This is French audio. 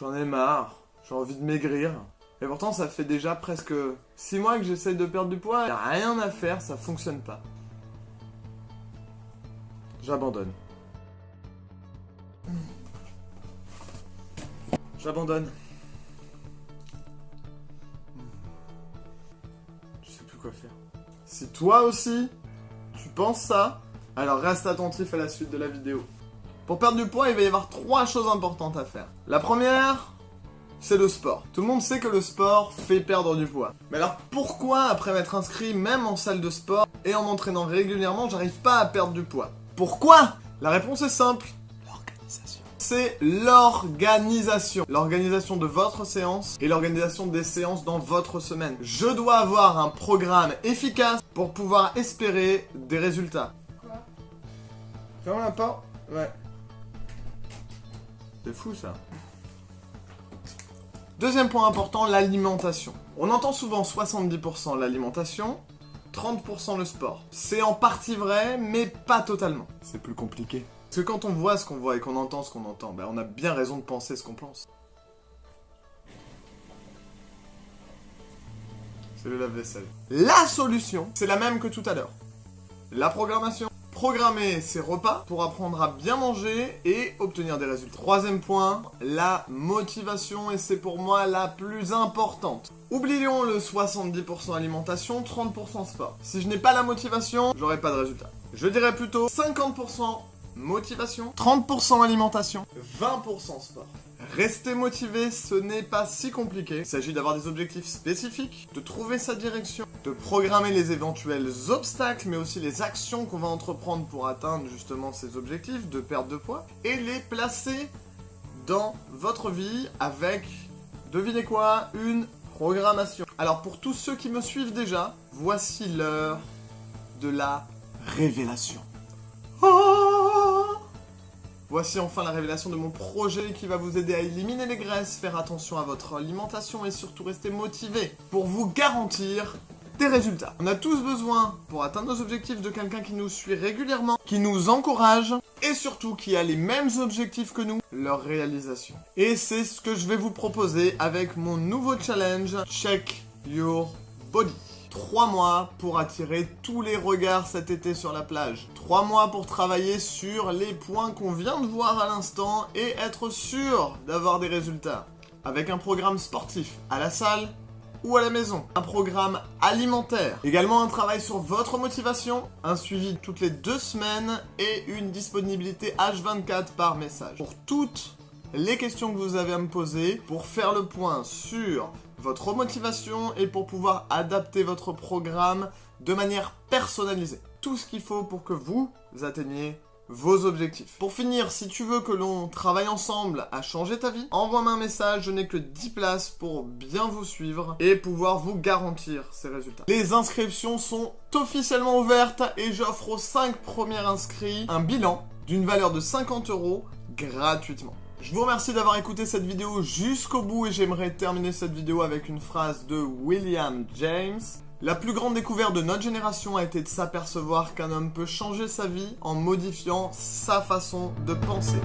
j'en ai marre, j'ai envie de maigrir. Et pourtant ça fait déjà presque 6 mois que j'essaye de perdre du poids, y a rien à faire, ça fonctionne pas. J'abandonne. J'abandonne. Je sais plus quoi faire. Si toi aussi, tu penses ça, alors reste attentif à la suite de la vidéo. Pour perdre du poids, il va y avoir 3 choses importantes à faire. La première, c'est le sport. Tout le monde sait que le sport fait perdre du poids. Mais alors pourquoi, après m'être inscrit même en salle de sport et en m'entraînant régulièrement, j'arrive pas à perdre du poids? Pourquoi? La réponse est simple. L'organisation. C'est l'organisation. L'organisation de votre séance et l'organisation des séances dans votre semaine. Je dois avoir un programme efficace pour pouvoir espérer des résultats. Quoi? Ferme la porte. Ouais. C'est fou ça. Deuxième point important, l'alimentation. On entend souvent 70% l'alimentation, 30% le sport. C'est en partie vrai, mais pas totalement. C'est plus compliqué. Parce que quand on voit ce qu'on voit et qu'on entend ce qu'on entend, ben on a bien raison de penser ce qu'on pense. C'est le lave-vaisselle. La solution, c'est la même que tout à l'heure. La programmation. Programmer ses repas pour apprendre à bien manger et obtenir des résultats. Troisième point, la motivation, et c'est pour moi la plus importante. Oublions le 70% alimentation, 30% sport. Si je n'ai pas la motivation, j'aurai pas de résultat. Je dirais plutôt 50% motivation, 30% alimentation, 20% sport. Rester motivé, ce n'est pas si compliqué. Il s'agit d'avoir des objectifs spécifiques, de trouver sa direction, de programmer les éventuels obstacles, mais aussi les actions qu'on va entreprendre pour atteindre justement ces objectifs de perte de poids, et les placer dans votre vie avec, devinez quoi, une programmation. Alors pour tous ceux qui me suivent déjà, voici l'heure de la révélation. Voici enfin la révélation de mon projet qui va vous aider à éliminer les graisses, faire attention à votre alimentation et surtout rester motivé pour vous garantir des résultats. On a tous besoin, pour atteindre nos objectifs, de quelqu'un qui nous suit régulièrement, qui nous encourage et surtout qui a les mêmes objectifs que nous, leur réalisation. Et c'est ce que je vais vous proposer avec mon nouveau challenge, Check Your Body. 3 mois pour attirer tous les regards cet été sur la plage. 3 mois pour travailler sur les points qu'on vient de voir à l'instant et être sûr d'avoir des résultats. Avec un programme sportif à la salle ou à la maison. Un programme alimentaire. Également un travail sur votre motivation. Un suivi toutes les 2 semaines et une disponibilité H24 par message. Pour toutes les questions que vous avez à me poser, pour faire le point sur votre motivation et pour pouvoir adapter votre programme de manière personnalisée. Tout ce qu'il faut pour que vous atteigniez vos objectifs. Pour finir, si tu veux que l'on travaille ensemble à changer ta vie, envoie-moi un message, je n'ai que 10 places pour bien vous suivre et pouvoir vous garantir ces résultats. Les inscriptions sont officiellement ouvertes et j'offre aux 5 premiers inscrits un bilan d'une valeur de 50 € gratuitement. Je vous remercie d'avoir écouté cette vidéo jusqu'au bout et j'aimerais terminer cette vidéo avec une phrase de William James. La plus grande découverte de notre génération a été de s'apercevoir qu'un homme peut changer sa vie en modifiant sa façon de penser.